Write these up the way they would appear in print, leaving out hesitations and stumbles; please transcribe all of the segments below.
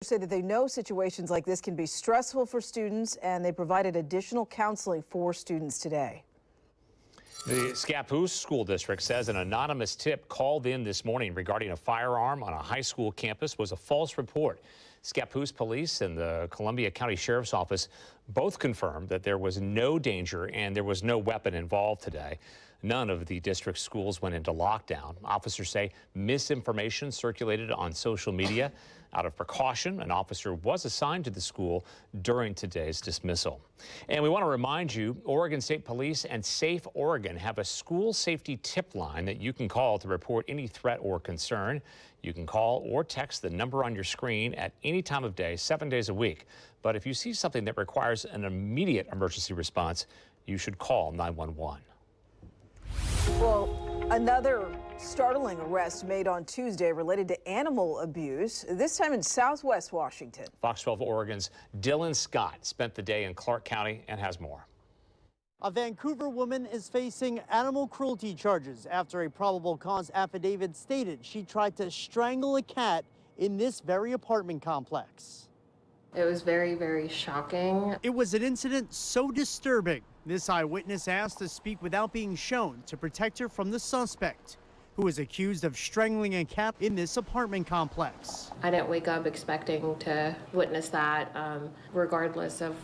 Say that they know situations like this can be stressful for students, and they provided additional counseling for students today. The Scappoose School District says an anonymous tip called in this morning regarding a firearm on a high school campus was a false report. Scappoose Police and the Columbia County Sheriff's Office both confirmed that there was no danger and there was no weapon involved today. None of the district's schools went into lockdown. Officers say misinformation circulated on social media. Out of precaution, an officer was assigned to the school during today's dismissal. And we want to remind you, Oregon State Police and Safe Oregon have a school safety tip line that you can call to report any threat or concern. You can call or text the number on your screen at any time of day, 7 days a week. But if you see something that requires an immediate emergency response, you should call 911. Well, another startling arrest made on Tuesday related to animal abuse, this time in Southwest Washington. Fox 12 Oregon's Dylan Scott spent the day in Clark County and has more. A Vancouver woman is facing animal cruelty charges after a probable cause affidavit stated she tried to strangle a cat in this very apartment complex. It was very, very shocking. It was an incident so disturbing, this eyewitness asked to speak without being shown to protect her from the suspect, who is accused of strangling a cat in this apartment complex. I didn't wake up expecting to witness that. Regardless of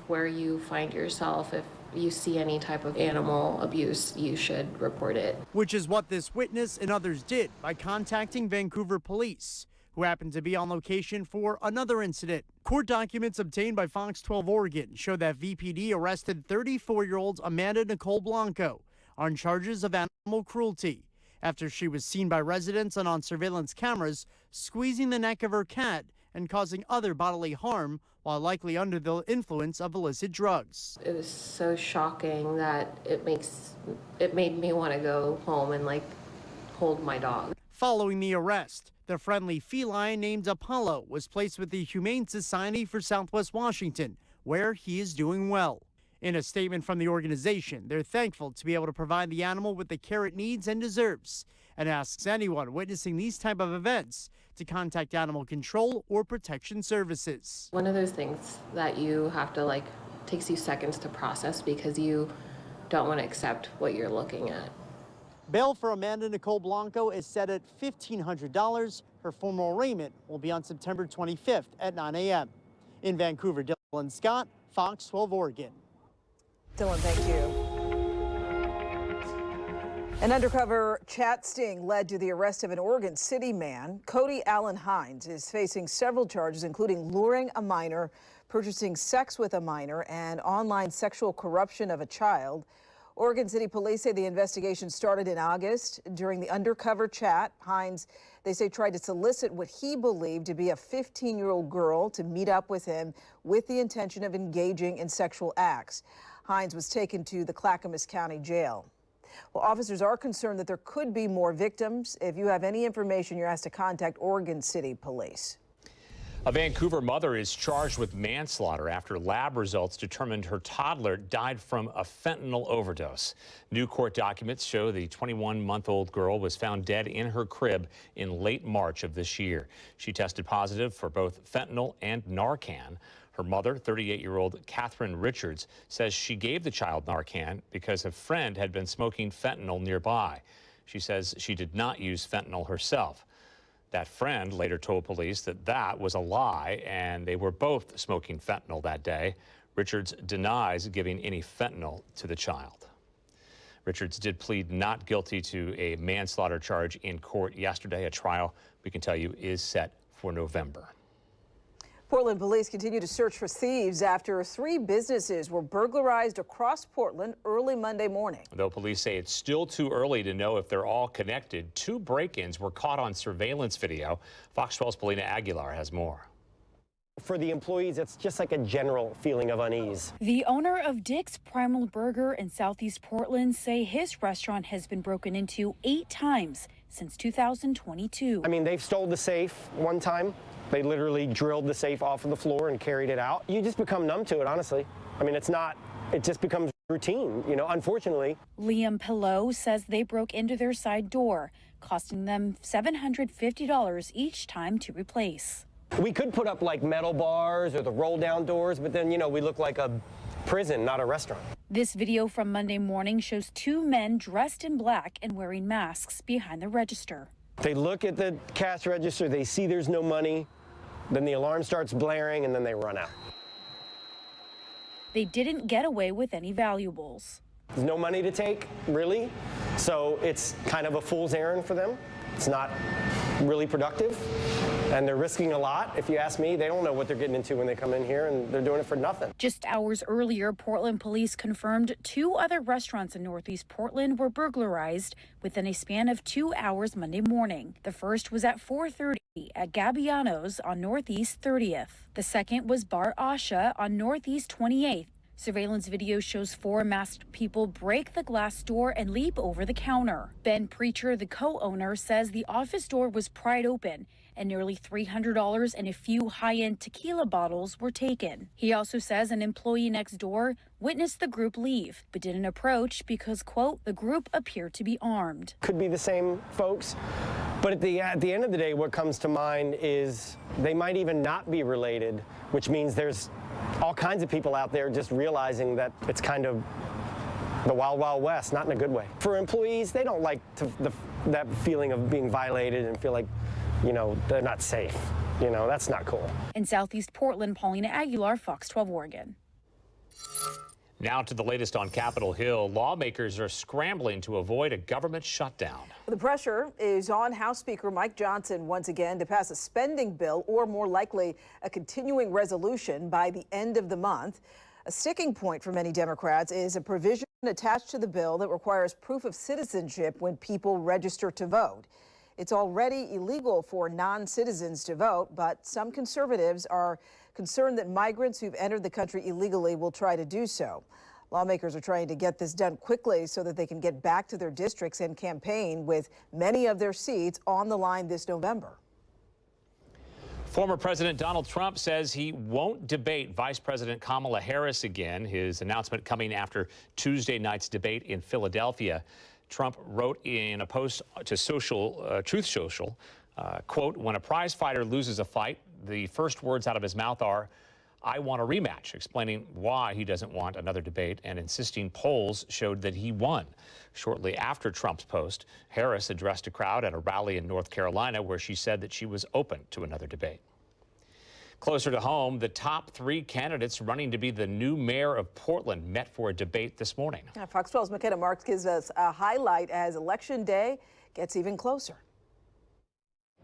where you find yourself, if you see any type of animal abuse, you should report it. Which is what this witness and others did by contacting Vancouver police, who happened to be on location for another incident. Court documents obtained by Fox 12 Oregon show that VPD arrested 34-year-old Amanda Nicole Blanco on charges of animal cruelty after she was seen by residents and on surveillance cameras squeezing the neck of her cat and causing other bodily harm while likely under the influence of illicit drugs. It was so shocking that it made me want to go home and hold my dog. Following the arrest, the friendly feline named Apollo was placed with the Humane Society for Southwest Washington, where he is doing well. In a statement from the organization, they're thankful to be able to provide the animal with the care it needs and deserves, and asks anyone witnessing these type of events to contact animal control or protection services. One of those things that you have to takes you seconds to process because you don't want to accept what you're looking at. Bail for Amanda Nicole Blanco is set at $1,500. Her formal arraignment will be on September 25th at 9 a.m. In Vancouver, Dylan Scott, Fox 12 Oregon. Dylan, thank you. An undercover chat sting led to the arrest of an Oregon City man. Cody Allen Hines is facing several charges, including luring a minor, purchasing sex with a minor, and online sexual corruption of a child. Oregon City Police say the investigation started in August. During the undercover chat, Hines, they say, tried to solicit what he believed to be a 15-year-old girl to meet up with him with the intention of engaging in sexual acts. Hines was taken to the Clackamas County Jail. Well, officers are concerned that there could be more victims. If you have any information, you're asked to contact Oregon City Police. A Vancouver mother is charged with manslaughter after lab results determined her toddler died from a fentanyl overdose. New court documents show the 21-month-old girl was found dead in her crib in late March of this year. She tested positive for both fentanyl and Narcan. Her mother, 38-year-old Catherine Richards, says she gave the child Narcan because a friend had been smoking fentanyl nearby. She says she did not use fentanyl herself. That friend later told police that that was a lie and they were both smoking fentanyl that day. Richards denies giving any fentanyl to the child. Richards did plead not guilty to a manslaughter charge in court yesterday. A trial, we can tell you, is set for November. Portland police continue to search for thieves after 3 businesses were burglarized across Portland early Monday morning. Though police say it's still too early to know if they're all connected, 2 break-ins were caught on surveillance video. Fox 12's Paulina Aguilar has more. For the employees, it's just like a general feeling of unease. The owner of Dick's Primal Burger in Southeast Portland say his restaurant has been broken into 8 times since 2022. I mean, they've stole the safe one time. They literally drilled the safe off of the floor and carried it out. You just become numb to it, honestly. I mean, it just becomes routine, unfortunately. Liam Pillow says they broke into their side door, costing them $750 each time to replace. We could put up like metal bars or the roll down doors, but then, you know, we look like a prison, not a restaurant. This video from Monday morning shows two men dressed in black and wearing masks behind the register. They look at the cash register, they see there's no money, then the alarm starts blaring, and then they run out. They didn't get away with any valuables. There's no money to take, really, so it's kind of a fool's errand for them. It's not really productive, and they're risking a lot. If you ask me, they don't know what they're getting into when they come in here, and they're doing it for nothing. Just hours earlier, Portland police confirmed 2 other restaurants in Northeast Portland were burglarized within a span of 2 hours Monday morning. The first was at 4:30 at Gabbiano's on Northeast 30th. The second was Bar Asha on Northeast 28th. Surveillance video shows 4 masked people break the glass door and leap over the counter. Ben Preacher, the co-owner, says the office door was pried open and nearly $300 and a few high-end tequila bottles were taken. He also says an employee next door witnessed the group leave, but didn't approach because, quote, the group appeared to be armed. Could be the same folks, but at the end of the day, what comes to mind is they might even not be related, which means there's all kinds of people out there just realizing that it's kind of the wild, wild west, not in a good way. For employees, they don't like that feeling of being violated and feel like, you know, they're not safe. You know, that's not cool. In Southeast Portland, Paulina Aguilar, Fox 12 Oregon. Now to the latest on Capitol Hill. Lawmakers are scrambling to avoid a government shutdown. The pressure is on House Speaker Mike Johnson once again to pass a spending bill, or more likely a continuing resolution, by the end of the month. A sticking point for many Democrats is a provision attached to the bill that requires proof of citizenship when people register to vote. It's already illegal for non-citizens to vote, but some conservatives are concerned that migrants who've entered the country illegally will try to do so. Lawmakers are trying to get this done quickly so that they can get back to their districts and campaign, with many of their seats on the line this November. Former President Donald Trump says he won't debate Vice President Kamala Harris again. His announcement coming after Tuesday night's debate in Philadelphia. Trump wrote in a post to Truth Social, quote, when a prize fighter loses a fight, the first words out of his mouth are, I want a rematch, explaining why he doesn't want another debate and insisting polls showed that he won. Shortly after Trump's post, Harris addressed a crowd at a rally in North Carolina where she said that she was open to another debate. Closer to home, the top 3 candidates running to be the new mayor of Portland met for a debate this morning. Fox 12's McKenna Marks gives us a highlight as Election Day gets even closer.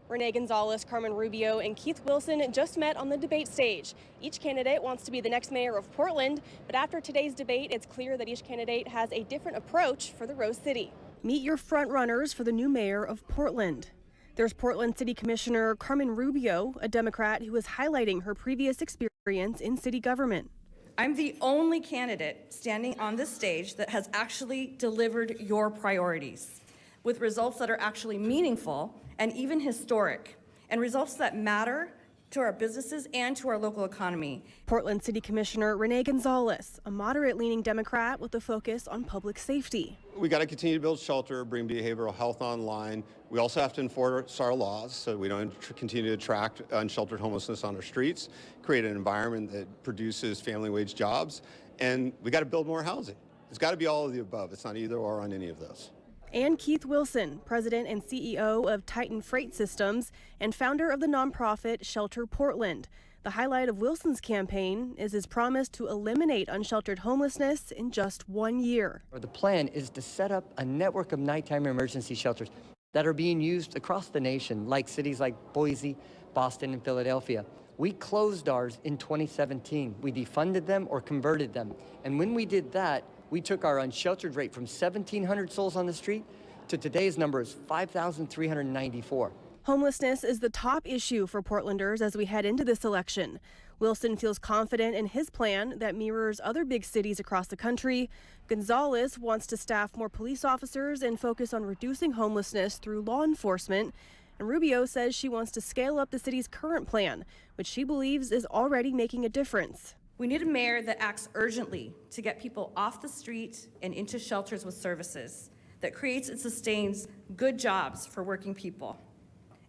Renee Gonzalez, Carmen Rubio, and Keith Wilson just met on the debate stage. Each candidate wants to be the next mayor of Portland, but after today's debate, it's clear that each candidate has a different approach for the Rose City. Meet your front runners for the new mayor of Portland. There's Portland City Commissioner Carmen Rubio, a Democrat who is highlighting her previous experience in city government. I'm the only candidate standing on this stage that has actually delivered your priorities with results that are actually meaningful and even historic, and results that matter to our businesses and to our local economy. Portland City Commissioner Renee Gonzalez, a moderate-leaning Democrat with a focus on public safety. We got to continue to build shelter, bring behavioral health online. We also have to enforce our laws so we don't continue to attract unsheltered homelessness on our streets, create an environment that produces family wage jobs, and we got to build more housing. It's got to be all of the above. It's not either or on any of those. And Keith Wilson, president and CEO of Titan Freight Systems and founder of the nonprofit Shelter Portland. The highlight of Wilson's campaign is his promise to eliminate unsheltered homelessness in just 1 year. The plan is to set up a network of nighttime emergency shelters that are being used across the nation, like cities like Boise, Boston, and Philadelphia. We closed ours in 2017. We defunded them or converted them. And when we did that, we took our unsheltered rate from 1,700 souls on the street to today's number is 5,394. Homelessness is the top issue for Portlanders as we head into this election. Wilson feels confident in his plan that mirrors other big cities across the country. Gonzalez wants to staff more police officers and focus on reducing homelessness through law enforcement. And Rubio says she wants to scale up the city's current plan, which she believes is already making a difference. We need a mayor that acts urgently to get people off the street and into shelters with services, that creates and sustains good jobs for working people,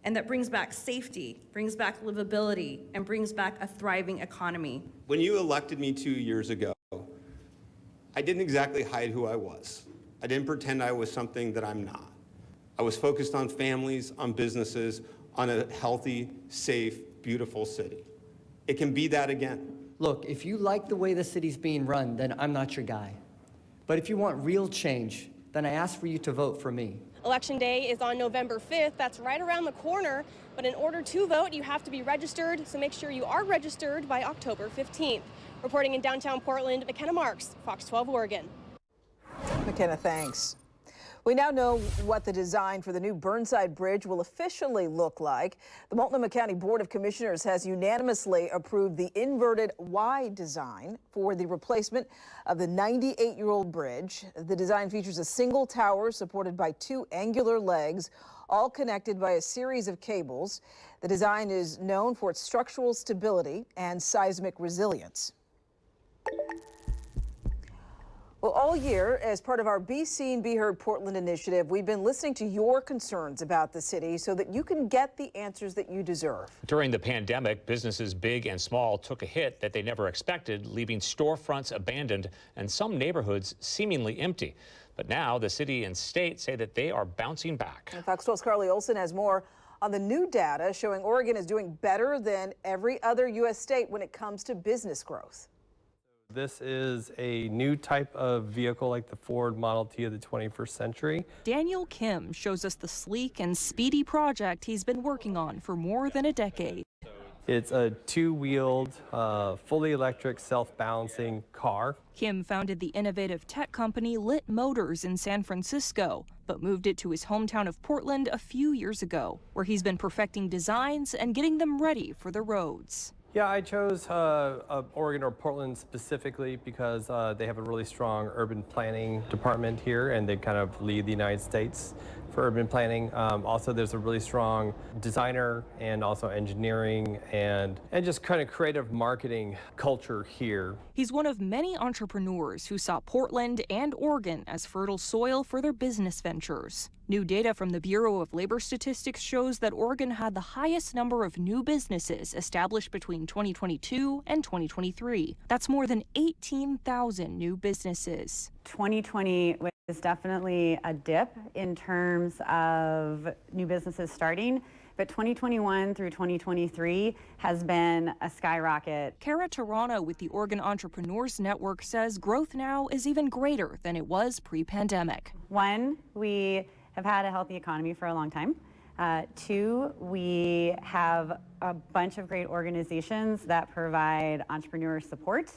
and that brings back safety, brings back livability, and brings back a thriving economy. When you elected me 2 years ago, I didn't exactly hide who I was. I didn't pretend I was something that I'm not. I was focused on families, on businesses, on a healthy, safe, beautiful city. It can be that again. Look, if you like the way the city's being run, then I'm not your guy. But if you want real change, then I ask for you to vote for me. Election day is on November 5th. That's right around the corner. But in order to vote, you have to be registered. So make sure you are registered by October 15th. Reporting in downtown Portland, McKenna Marks, Fox 12 Oregon. McKenna, thanks. We now know what the design for the new Burnside Bridge will officially look like. The Multnomah County Board of Commissioners has unanimously approved the inverted Y design for the replacement of the 98-year-old bridge. The design features a single tower supported by two angular legs, all connected by a series of cables. The design is known for its structural stability and seismic resilience. Well, all year, as part of our Be Seen, Be Heard Portland initiative, we've been listening to your concerns about the city so that you can get the answers that you deserve. During the pandemic, businesses big and small took a hit that they never expected, leaving storefronts abandoned and some neighborhoods seemingly empty. But now the city and state say that they are bouncing back. And Fox 12's Carly Olson has more on the new data showing Oregon is doing better than every other U.S. state when it comes to business growth. This is a new type of vehicle like the Ford Model T of the 21st century. Daniel Kim shows us the sleek and speedy project he's been working on for more than a decade. It's a two-wheeled, fully electric, self-balancing car. Kim founded the innovative tech company Lit Motors in San Francisco, but moved it to his hometown of Portland a few years ago, where he's been perfecting designs and getting them ready for the roads. Yeah, I chose Oregon or Portland specifically because they have a really strong urban planning department here, and they kind of lead the United States for urban planning. Also, there's a really strong designer and also engineering and just kind of creative marketing culture here. He's one of many entrepreneurs who saw Portland and Oregon as fertile soil for their business ventures. New data from the Bureau of Labor Statistics shows that Oregon had the highest number of new businesses established between 2022 and 2023. That's more than 18,000 new businesses. 2020 was definitely a dip in terms of new businesses starting, but 2021 through 2023 has been a skyrocket. Kara Tarana with the Oregon Entrepreneurs Network says growth now is even greater than it was pre-pandemic. One, we have had a healthy economy for a long time. Two, we have a bunch of great organizations that provide entrepreneur support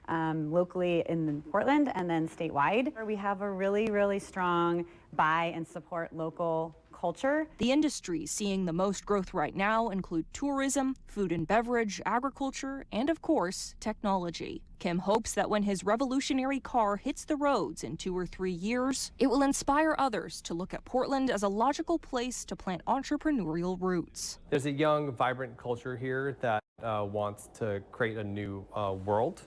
locally in Portland and then statewide. We have a really, really strong buy and support local culture. The industries seeing the most growth right now include tourism, food and beverage, agriculture, and of course, technology. Kim hopes that when his revolutionary car hits the roads in 2 or 3 years, it will inspire others to look at Portland as a logical place to plant entrepreneurial roots. There's a young, vibrant culture here that wants to create a new world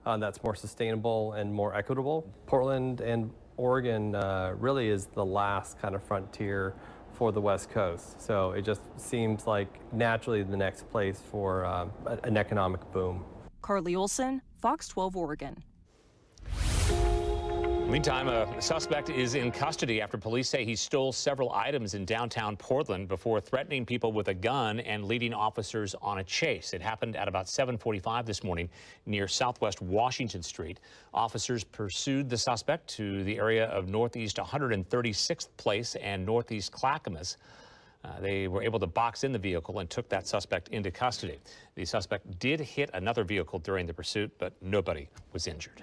that's more sustainable and more equitable. Portland and Oregon really is the last kind of frontier for the West Coast. So it just seems like naturally the next place for an economic boom. Carly Olson, Fox 12 Oregon. Meantime, a suspect is in custody after police say he stole several items in downtown Portland before threatening people with a gun and leading officers on a chase. It happened at about 7:45 this morning near Southwest Washington Street. Officers pursued the suspect to the area of Northeast 136th Place and Northeast Clackamas. They were able to box in the vehicle and took that suspect into custody. The suspect did hit another vehicle during the pursuit, but nobody was injured.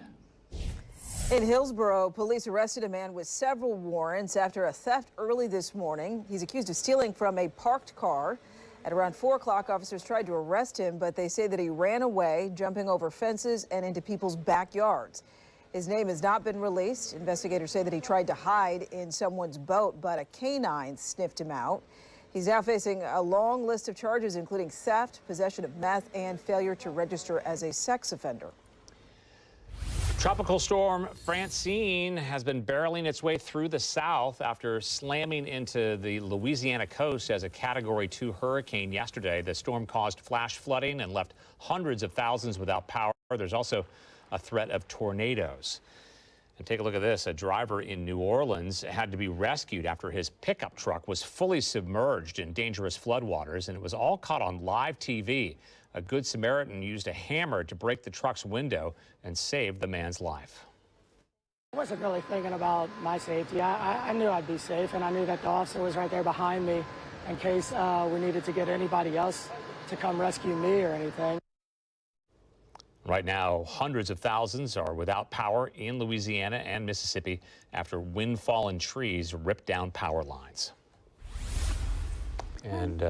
In Hillsborough, police arrested a man with several warrants after a theft early this morning. He's accused of stealing from a parked car. At around 4 o'clock, officers tried to arrest him, but they say that he ran away, jumping over fences and into people's backyards. His name has not been released. Investigators say that he tried to hide in someone's boat, but a canine sniffed him out. He's now facing a long list of charges, including theft, possession of meth, and failure to register as a sex offender. Tropical storm Francine has been barreling its way through the south after slamming into the Louisiana coast as a Category 2 hurricane yesterday. The storm caused flash flooding and left hundreds of thousands without power. There's also a threat of tornadoes. And take a look at this. A driver in New Orleans had to be rescued after his pickup truck was fully submerged in dangerous floodwaters, and it was all caught on live TV. A Good Samaritan used a hammer to break the truck's window and save the man's life. I wasn't really thinking about my safety. I knew I'd be safe, and I knew that the officer was right there behind me in case we needed to get anybody else to come rescue me or anything. Right now, hundreds of thousands are without power in Louisiana and Mississippi after wind-fallen trees ripped down power lines. And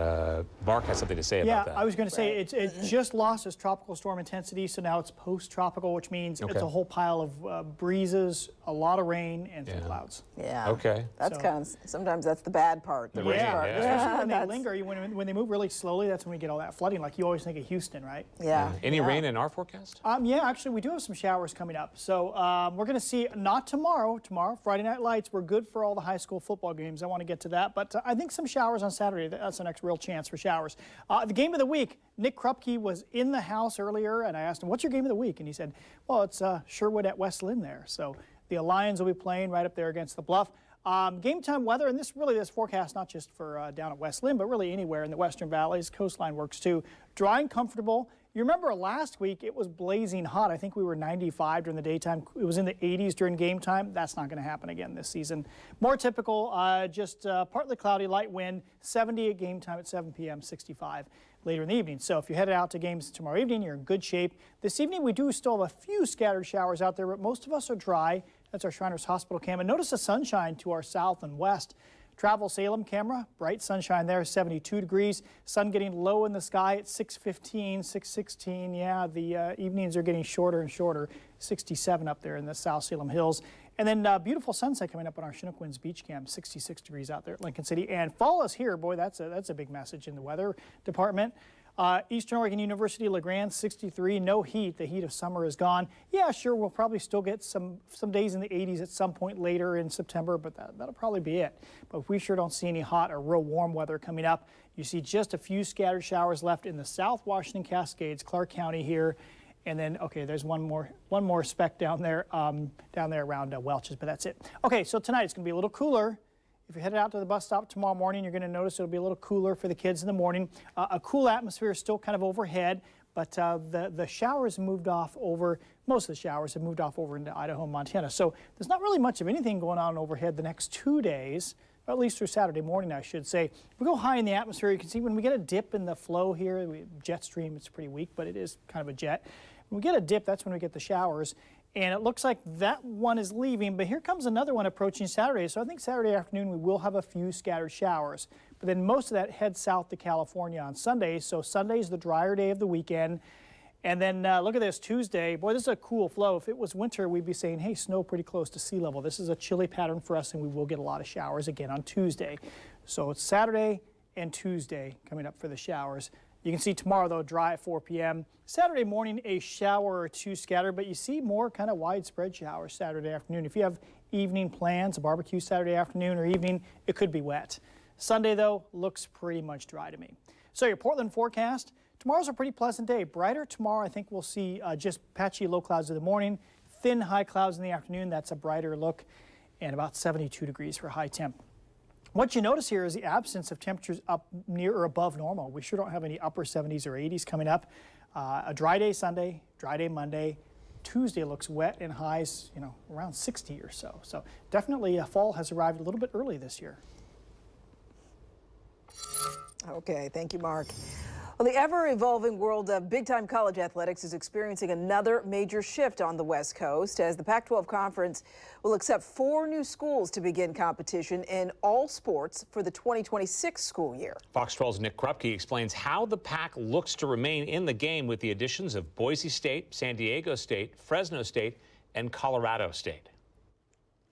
Mark has something to say about that. Yeah, I was going to say it just lost its tropical storm intensity, so now it's post-tropical, which means it's a whole pile of breezes, a lot of rain, and some clouds. Yeah. Okay. That's kind of, sometimes that's the bad part. The rain, especially when they linger. When they move really slowly, that's when we get all that flooding. Like you always think of Houston, right? Yeah. Any rain in our forecast? Yeah, actually, we do have some showers coming up. So we're going to see, not tomorrow. Tomorrow, Friday Night Lights, we're good for all the high school football games. I want to get to that. But I think some showers on Saturday. That's the next real chance for showers. The game of the week, Nick Krupke was in the house earlier, and I asked him, what's your game of the week? And he said, well, it's Sherwood at West Lynn there. So the Lions will be playing right up there against the Bluff. Game time weather, and this forecast not just for down at West Lynn, but really anywhere in the Western Valleys. Coastline works too. Dry and comfortable. You remember last week it was blazing hot. I think we were 95 during the daytime. It was in the 80s during game time. That's not going to happen again this season. More typical, just partly cloudy, light wind, 70 at game time at 7 p.m., 65 later in the evening. So if you're headed out to games tomorrow evening, you're in good shape. This evening we do still have a few scattered showers out there, but most of us are dry. That's our Shriners Hospital cam. And notice the sunshine to our south and west. Travel Salem camera, bright sunshine there, 72 degrees. Sun getting low in the sky at 6:15, 6:16. Yeah, the evenings are getting shorter and shorter. 67 up there in the South Salem Hills. And then beautiful sunset coming up on our Chinook Winds Beach Cam, 66 degrees out there at Lincoln City. And fall is here. Boy, that's a big message in the weather department. Eastern Oregon University, LeGrand, 63, no heat. The heat of summer is gone. Yeah, sure, we'll probably still get some days in the 80s at some point later in September, but that'll probably be it. But we sure don't see any hot or real warm weather coming up. You see just a few scattered showers left in the South Washington Cascades, Clark County here. And then, okay, there's one more speck down there around Welch's, but that's it. Okay, so tonight it's going to be a little cooler. If you're headed out to the bus stop tomorrow morning, you're going to notice it'll be a little cooler for the kids in the morning. A cool atmosphere is still kind of overhead, but the showers moved off over, most of the showers have moved off over into Idaho and Montana. So there's not really much of anything going on overhead the next 2 days, or at least through Saturday morning, I should say. We go high in the atmosphere. You can see when we get a dip in the flow here, jet stream, it's pretty weak, but it is kind of a jet. When we get a dip, that's when we get the showers. And it looks like that one is leaving, but here comes another one approaching Saturday. So I think Saturday afternoon we will have a few scattered showers. But then most of that heads south to California on Sunday. So Sunday is the drier day of the weekend. And then look at this, Tuesday. Boy, this is a cool flow. If it was winter, we'd be saying, hey, snow pretty close to sea level. This is a chilly pattern for us, and we will get a lot of showers again on Tuesday. So it's Saturday and Tuesday coming up for the showers. You can see tomorrow, though, dry at 4 p.m. Saturday morning, a shower or two scattered, but you see more kind of widespread showers Saturday afternoon. If you have evening plans, a barbecue Saturday afternoon or evening, it could be wet. Sunday, though, looks pretty much dry to me. So your Portland forecast, tomorrow's a pretty pleasant day. Brighter tomorrow, I think we'll see just patchy low clouds in the morning, thin high clouds in the afternoon. That's a brighter look, and about 72 degrees for high temp. What you notice here is the absence of temperatures up near or above normal. We sure don't have any upper 70s or 80s coming up. A dry day Sunday, dry day Monday. Tuesday looks wet and highs, around 60 or so. So definitely fall has arrived a little bit early this year. Okay, thank you, Mark. Well, the ever-evolving world of big-time college athletics is experiencing another major shift on the West Coast as the Pac-12 Conference will accept 4 new schools to begin competition in all sports for the 2026 school year. Fox 12's Nick Krupke explains how the Pac looks to remain in the game with the additions of Boise State, San Diego State, Fresno State, and Colorado State.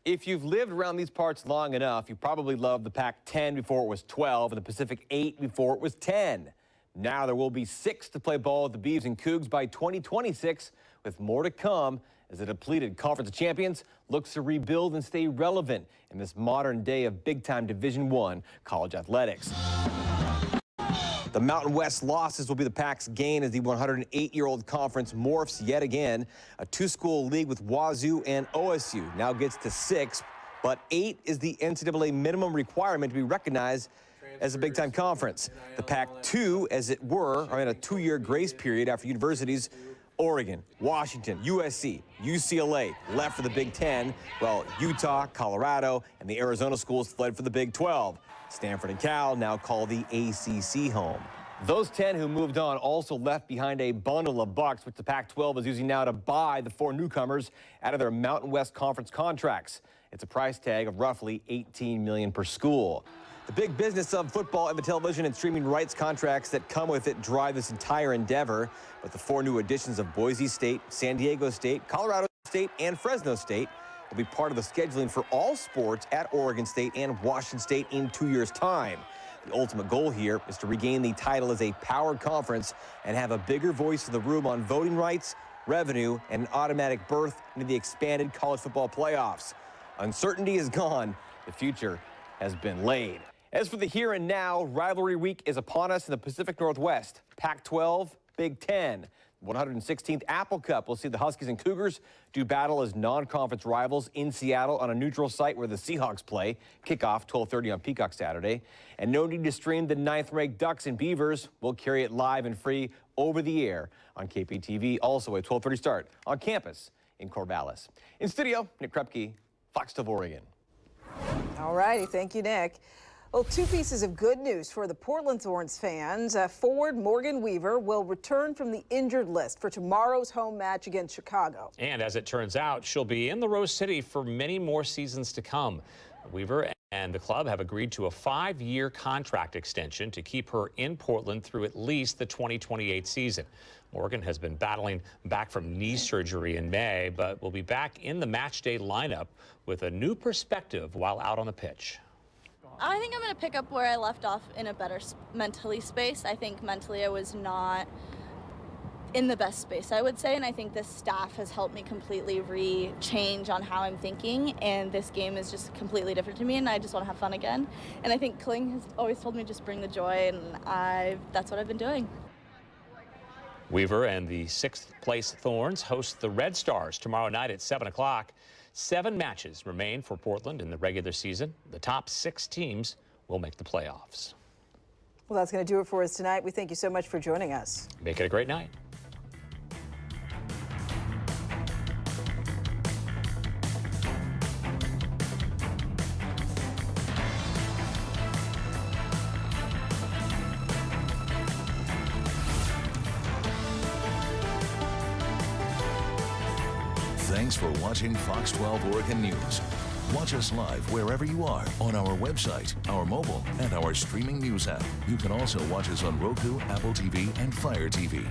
If you've lived around these parts long enough, you probably loved the Pac-10 before it was 12 and the Pacific 8 before it was 10. Now there will be 6 to play ball with the Beavs and Cougs by 2026, with more to come as the depleted Conference of Champions looks to rebuild and stay relevant in this modern day of big-time Division I college athletics. The Mountain West losses will be the Pac's gain as the 108-year-old conference morphs yet again. A 2-school league with Wazoo and OSU now gets to 6, but 8 is the NCAA minimum requirement to be recognized as a big-time conference. The Pac-2, as it were, are in a 2-year grace period after universities Oregon, Washington, USC, UCLA left for the Big Ten, while Utah, Colorado, and the Arizona schools fled for the Big 12. Stanford and Cal now call the ACC home. Those 10 who moved on also left behind a bundle of bucks, which the Pac-12 is using now to buy the 4 newcomers out of their Mountain West Conference contracts. It's a price tag of roughly $18 million per school. The big business of football and the television and streaming rights contracts that come with it drive this entire endeavor. But the 4 new additions of Boise State, San Diego State, Colorado State, and Fresno State will be part of the scheduling for all sports at Oregon State and Washington State in 2 years' time. The ultimate goal here is to regain the title as a power conference and have a bigger voice in the room on voting rights, revenue, and an automatic berth into the expanded college football playoffs. Uncertainty is gone. The future has been laid. As for the here and now, rivalry week is upon us in the Pacific Northwest. Pac-12, Big Ten. 116th Apple Cup will see the Huskies and Cougars do battle as non-conference rivals in Seattle on a neutral site where the Seahawks play. Kickoff 12:30 on Peacock Saturday. And no need to stream the 9th-ranked Ducks and Beavers. We'll carry it live and free over the air on KPTV. Also a 12:30 start on campus in Corvallis. In studio, Nick Krupke, Fox 12 Oregon. All righty, thank you, Nick. Well, 2 pieces of good news for the Portland Thorns fans. Forward Morgan Weaver will return from the injured list for tomorrow's home match against Chicago. And as it turns out, she'll be in the Rose City for many more seasons to come. Weaver and the club have agreed to a 5-year contract extension to keep her in Portland through at least the 2028 season. Morgan has been battling back from knee surgery in May, but will be back in the matchday lineup with a new perspective while out on the pitch. I think I'm going to pick up where I left off in a better mentally space. I think mentally I was not in the best space, I would say, and I think this staff has helped me completely change on how I'm thinking, and this game is just completely different to me, and I just want to have fun again. And I think Kling has always told me just bring the joy, and that's what I've been doing. Weaver and the 6th-place Thorns host the Red Stars tomorrow night at 7 o'clock. 7 matches remain for Portland in the regular season. The top 6 teams will make the playoffs. Well, that's going to do it for us tonight. We thank you so much for joining us. Make it a great night. Thanks for watching Fox 12 Oregon News. Watch us live wherever you are on our website, our mobile, and our streaming news app. You can also watch us on Roku, Apple TV, and Fire TV.